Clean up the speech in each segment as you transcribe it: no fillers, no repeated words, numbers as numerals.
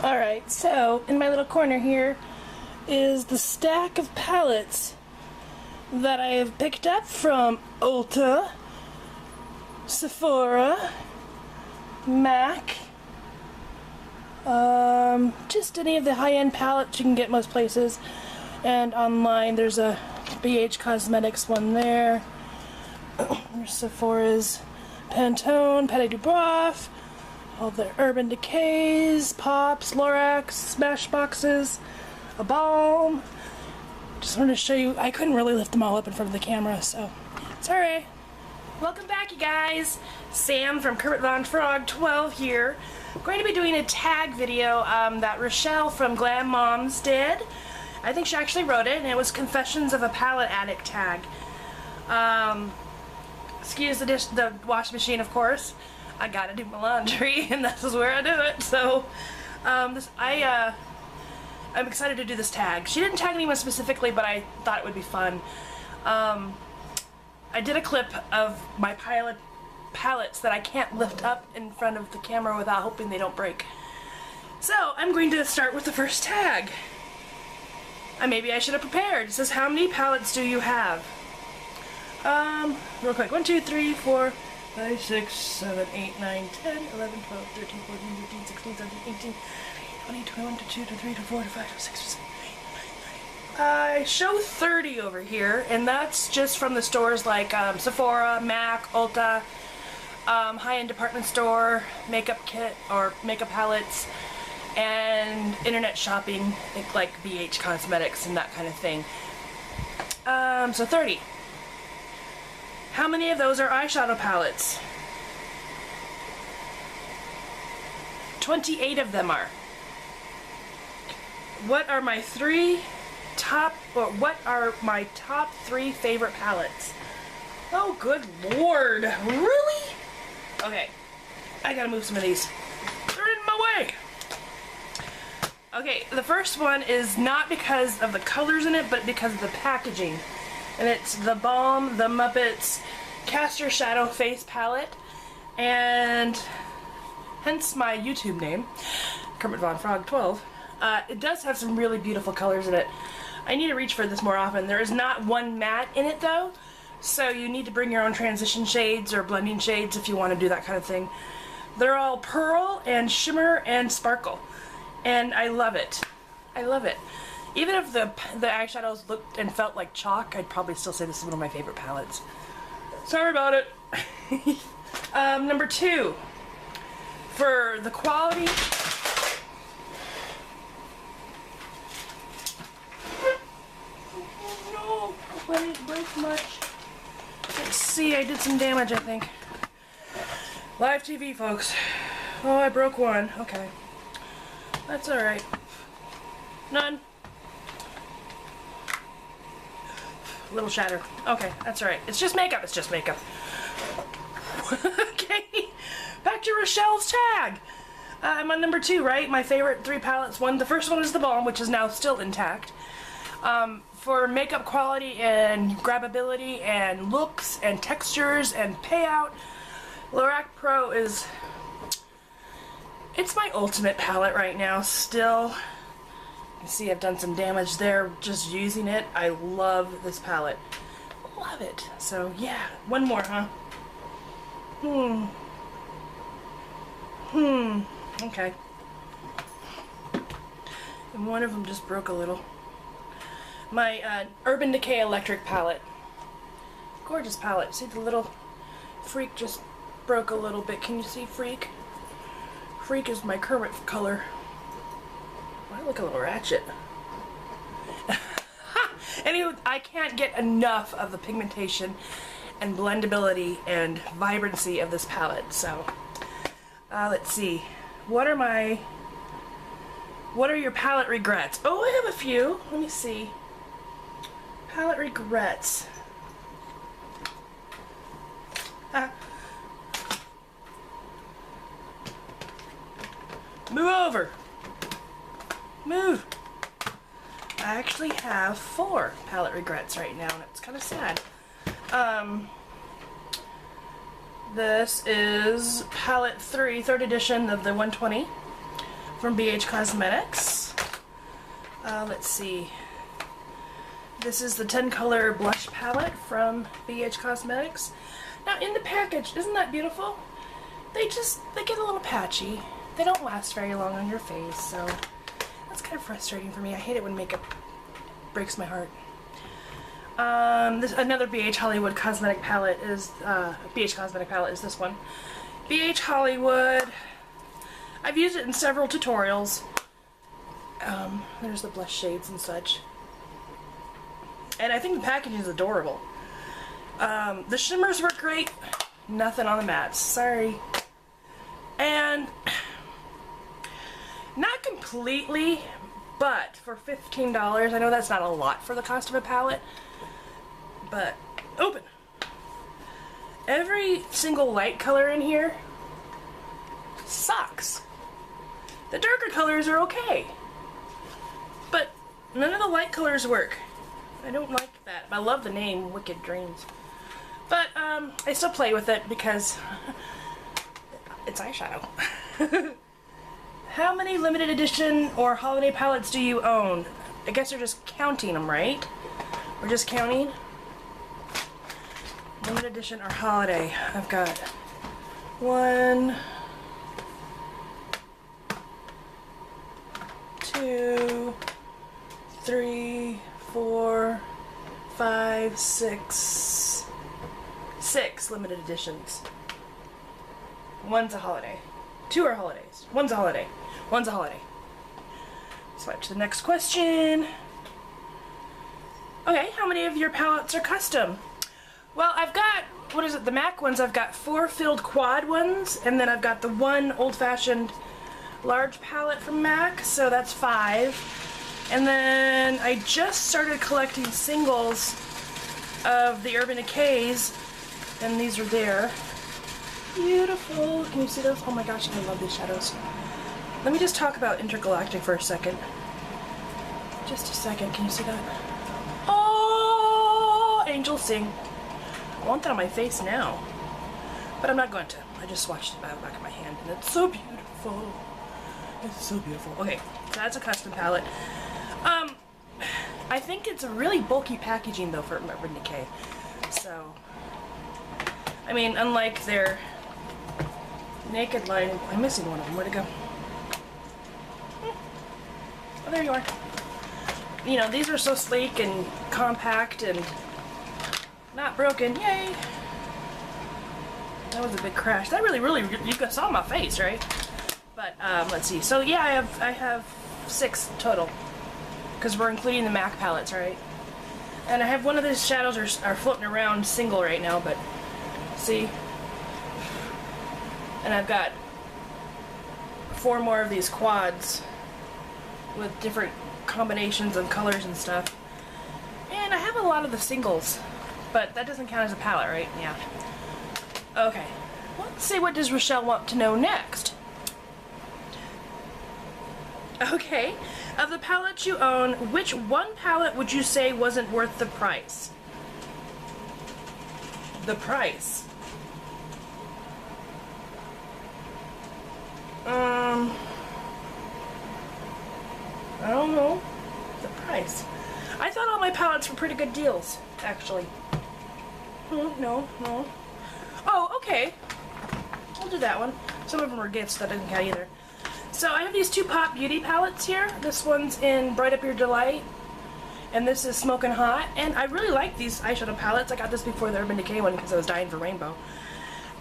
Alright, so in my little corner here is the stack of palettes that I have picked up from Ulta, Sephora, MAC, just any of the high-end palettes you can get most places, and online there's a BH Cosmetics one there. There's Sephora's Pantone, Petit du Bois, all the Urban Decays, Pops, Lorax, Smashboxes, a balm. Just wanted to show you, I couldn't really lift them all up in front of the camera, so it's alright. Welcome back, you guys. Sam from Kermit Von Frog 12 here. I'm going to be doing a tag video that Rochelle from Glam Moms did. I think she actually wrote it, and it was Confessions of a Palette Addict tag. Excuse the wash machine, of course. I gotta do my laundry, and this is where I do it. So, I'm excited to do this tag. She didn't tag anyone specifically, but I thought it would be fun. I did a clip of my palettes that I can't lift up in front of the camera without hoping they don't break. So, I'm going to start with the first tag. Maybe I should have prepared. It says, how many palettes do you have? Real quick. 1, 2, 3, 4, 5, 6, 7, 8, 9, 10, 11, 12, 13, 14, 15, 16, 17, 18, 20, 21, 22, 23, 24, 25, 26, 27, 28, 29. I show 30 over here, and that's just from the stores like Sephora, MAC, Ulta, high-end department store, makeup kit, or makeup palettes, and internet shopping, like BH Cosmetics and that kind of thing. So 30. How many of those are eyeshadow palettes? 28 of them are. What are my top 3 favorite palettes? Oh, good lord. Really? Okay. I gotta move some of these. They're in my way. Okay, the first one is not because of the colors in it, but because of the packaging. And it's the Balm, the Muppets Caster Shadow Face Palette, and hence my YouTube name, Kermit Von Frog 12. It does have some really beautiful colors in it. I need to reach for this more often. There is not one matte in it though, so you need to bring your own transition shades or blending shades if you want to do that kind of thing. They're all pearl and shimmer and sparkle, and I love it. I love it. Even if the eyeshadows looked and felt like chalk, I'd probably still say this is one of my favorite palettes. Sorry about it. Number 2. For the quality... No! I didn't break much. Let's see, I did some damage, I think. Live TV, folks. Oh, I broke one. Okay. That's alright. None. Little shatter. Okay, that's alright. It's just makeup. It's just makeup. Okay, back to Rochelle's tag. I'm on number 2, right? My favorite 3 palettes. The first one is the Balm, which is now still intact. For makeup quality and grabbability and looks and textures and payout, Lorac Pro is... it's my ultimate palette right now, still. You see I've done some damage there just using it. I love this palette. Love it. So yeah, one more, huh? Okay. And one of them just broke a little. My Urban Decay Electric palette. Gorgeous palette. See the little Freak just broke a little bit. Can you see Freak? Freak is my Kermit color. I look a little ratchet. Anyway, I can't get enough of the pigmentation and blendability and vibrancy of this palette. So, let's see. What are your palette regrets? Oh, I have a few. Let me see. Palette regrets. Move over. Move. I actually have 4 palette regrets right now, and it's kind of sad. This is palette 3, 3rd edition of the 120. from BH Cosmetics. Let's see. This is the 10 color blush palette from BH Cosmetics. Now in the package, isn't that beautiful? They get a little patchy. They don't last very long on your face, so that's kind of frustrating for me. I hate it when makeup breaks my heart. Another BH Hollywood cosmetic palette is BH Cosmetic palette is this one. BH Hollywood. I've used it in several tutorials. There's the blush shades and such. And I think the packaging is adorable. The shimmers work great. Nothing on the mattes. Sorry. And not completely, but for $15, I know that's not a lot for the cost of a palette, but open. Every single light color in here sucks. The darker colors are okay, but none of the light colors work. I don't like that. I love the name Wicked Dreams, but I still play with it because it's eyeshadow. How many limited edition or holiday palettes do you own? I guess they're just counting them, right? We're just counting. Limited edition or holiday. I've got 1, 2, 3, 4, 5, 6. 6 limited editions. One's a holiday. 2 are holidays. One's a holiday. One's a holiday. Switch to the next question. Okay, how many of your palettes are custom? Well, I've got, what is it, the MAC ones, I've got 4 filled quad ones, and then I've got the 1 old-fashioned large palette from MAC, so that's 5. And then I just started collecting singles of the Urban Decays, and these are there. Beautiful. Can you see those? Oh my gosh, I love these shadows. Let me just talk about Intergalactic for a second. Just a second. Can you see that? Oh, angels sing. I want that on my face now, but I'm not going to. I just swatched it by the back of my hand, and it's so beautiful. It's so beautiful. Okay, so that's a custom palette. I think it's a really bulky packaging though for Urban Decay. So, I mean, unlike their Naked line, I'm missing one of them. Where'd it go? Oh, there you are. You know, these are so sleek and compact and not broken. Yay! That was a big crash. That really, you guys saw my face, right? But let's see. So yeah, I have 6 total because we're including the MAC palettes, right? And I have one of these shadows are floating around single right now, but see. And I've got 4 more of these quads with different combinations of colors and stuff. And I have a lot of the singles, but that doesn't count as a palette, right? Yeah. Okay. Let's see, what does Rochelle want to know next? Okay. Of the palettes you own, which one palette would you say wasn't worth the price? The price. I don't know. The price. I thought all my palettes were pretty good deals, actually. No. Oh, okay. We'll do that one. Some of them are gifts, that doesn't count either. So I have these 2 Pop Beauty palettes here. This one's in Bright Up Your Delight, and this is Smokin' Hot. And I really like these eyeshadow palettes. I got this before the Urban Decay one because I was dying for rainbow.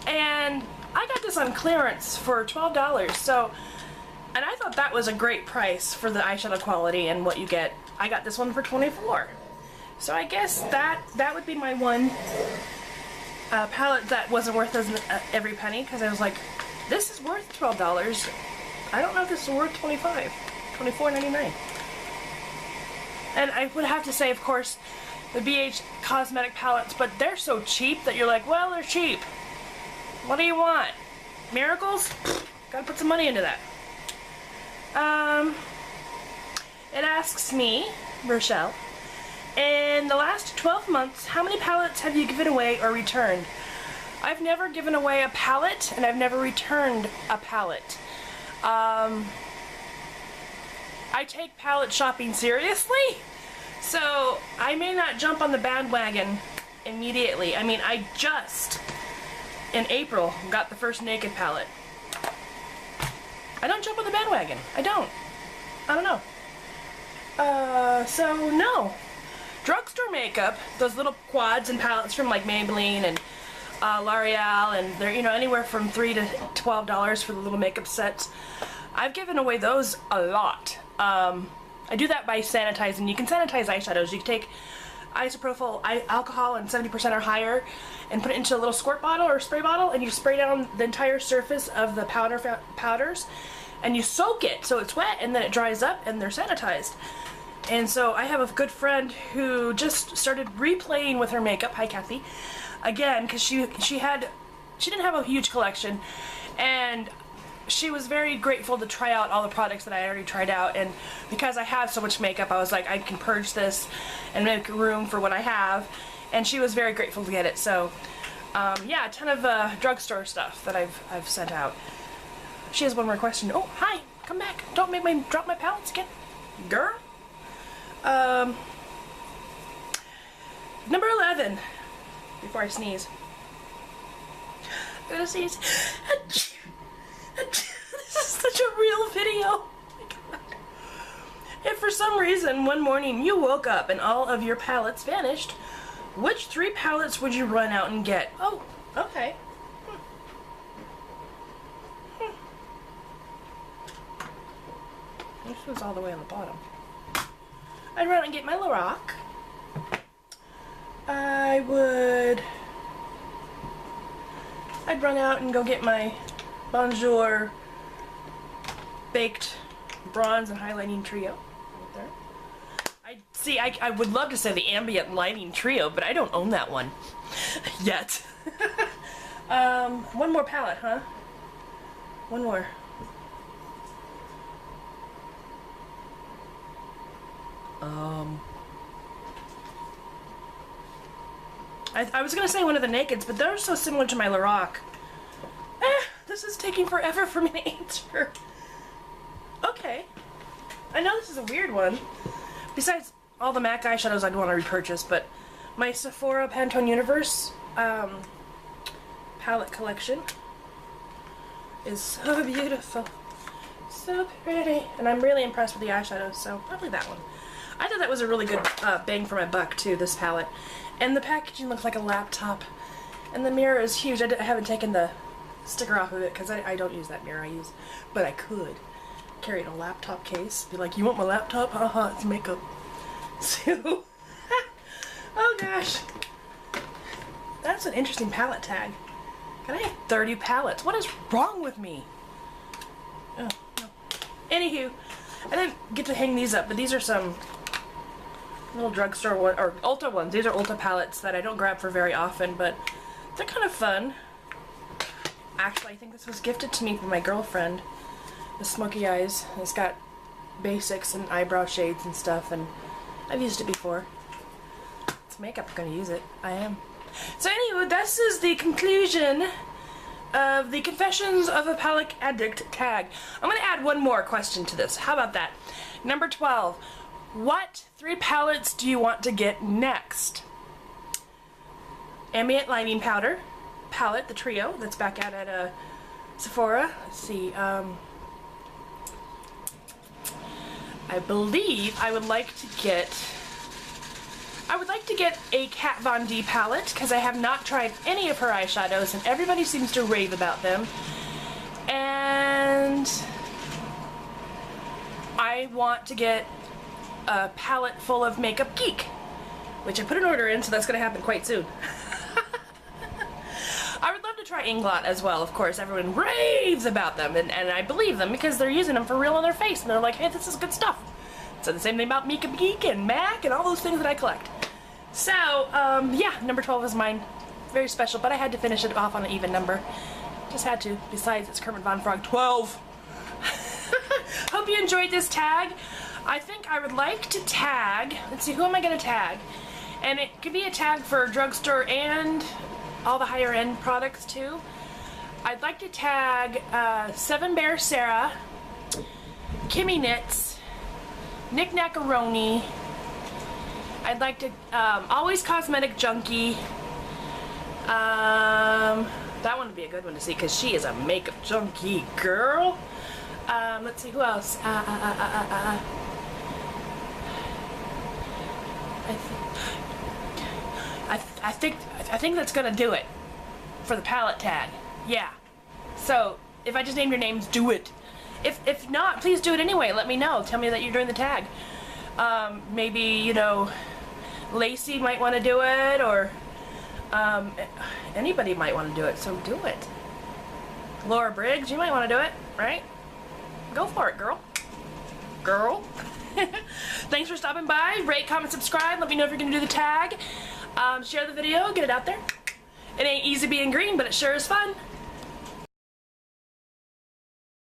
And I got this on clearance for $12. So, and I thought that was a great price for the eyeshadow quality and what you get. I got this one for $24. So I guess that would be my one palette that wasn't worth every penny, because I was like, this is worth $12. I don't know if this is worth $25. $24.99. And I would have to say, of course, the BH cosmetic palettes, but they're so cheap that you're like, well, they're cheap. What do you want? Miracles? Gotta put some money into that. It asks me, Rochelle, in the last 12 months, how many palettes have you given away or returned? I've never given away a palette, and I've never returned a palette. I take palette shopping seriously, so I may not jump on the bandwagon immediately. I mean, I just, in April, got the first Naked palette. I don't jump on the bandwagon. I don't know. So no. Drugstore makeup, those little quads and palettes from like Maybelline and L'Oreal, and they're, you know, anywhere from $3 to $12 for the little makeup sets. I've given away those a lot. I do that by sanitizing. You can sanitize eyeshadows. You can take isopropyl alcohol and 70% or higher and put it into a little squirt bottle or spray bottle, and you spray down the entire surface of the powders, and you soak it so it's wet, and then it dries up and they're sanitized. And so I have a good friend who just started replaying with her makeup. Hi, Kathy. Again, because she didn't have a huge collection, and she was very grateful to try out all the products that I already tried out. And because I have so much makeup, I was like, I can purge this and make room for what I have. And she was very grateful to get it. So yeah, a ton of drugstore stuff that I've sent out. She has one more question. Oh, hi, come back. Don't make me drop my palettes again, girl. Number 11. Before I sneeze. I'm gonna sneeze. This is such a real video. Oh my God. If for some reason one morning you woke up and all of your palettes vanished, which 3 palettes would you run out and get? Oh, okay. This was all the way on the bottom. I'd run out and get my Lorac. I'd run out and go get my Bonjour Baked Bronze and Highlighting Trio. Right there. I would love to say the Ambient Lighting Trio, but I don't own that one. Yet. One more palette, huh? One more. I was gonna say one of the Nakeds, but they're so similar to my Lorac. This is taking forever for me to answer. Okay. I know this is a weird one. Besides all the MAC eyeshadows I'd want to repurchase, but my Sephora Pantone Universe palette collection is so beautiful. So pretty. And I'm really impressed with the eyeshadows, so probably that one. I thought that was a really good bang for my buck too, this palette. And the packaging looks like a laptop. And the mirror is huge. I haven't taken the sticker off of it because I don't use that mirror I use. But I could carry it in a laptop case. Be like, you want my laptop? Haha, it's makeup. So, oh gosh. That's an interesting palette tag. Can I have 30 palettes? What is wrong with me? Oh, no. Anywho, I didn't get to hang these up, but these are some little drugstore one, or Ulta ones. These are Ulta palettes that I don't grab for very often, but they're kind of fun. Actually, I think this was gifted to me from my girlfriend. The Smoky Eyes. It's got basics and eyebrow shades and stuff, and I've used it before. It's makeup, I'm gonna use it. I am. So anyway, this is the conclusion of the Confessions of a Palette Addict tag. I'm gonna add one more question to this. How about that? Number 12. What 3 palettes do you want to get next? Ambient Lighting Powder palette, the trio that's back out at Sephora. Let's see. I believe I would like to get a Kat Von D palette because I have not tried any of her eyeshadows and everybody seems to rave about them. And I want to get a palette full of Makeup Geek, which I put an order in, so that's going to happen quite soon. I would love to try Inglot as well, of course. Everyone raves about them, and I believe them because they're using them for real on their face, and they're like, hey, this is good stuff. So the same thing about Makeup Geek and MAC and all those things that I collect. So, yeah, number 12 is mine. Very special, but I had to finish it off on an even number. Just had to. Besides, it's Kermit Von Frog 12. Hope you enjoyed this tag. I think I would like to tag, let's see, who am I going to tag? And it could be a tag for drugstore and all the higher end products too. I'd like to tag Seven Bear Sarah, Kimmy Knits, Nick Nackaroni. I'd like to, Always Cosmetic Junkie. That one would be a good one to see because she is a makeup junkie girl. Let's see, who else? I think that's gonna do it for the palette tag. Yeah. So if I just name your names, do it. If not, please do it anyway. Let me know. Tell me that you're doing the tag. Maybe, you know, Lacey might want to do it, or anybody might want to do it. So do it. Laura Briggs, you might want to do it, right? Go for it, girl. Girl. Thanks for stopping by. Rate, comment, subscribe. Let me know if you're gonna do the tag. Share the video. Get it out there. It ain't easy being green, but it sure is fun.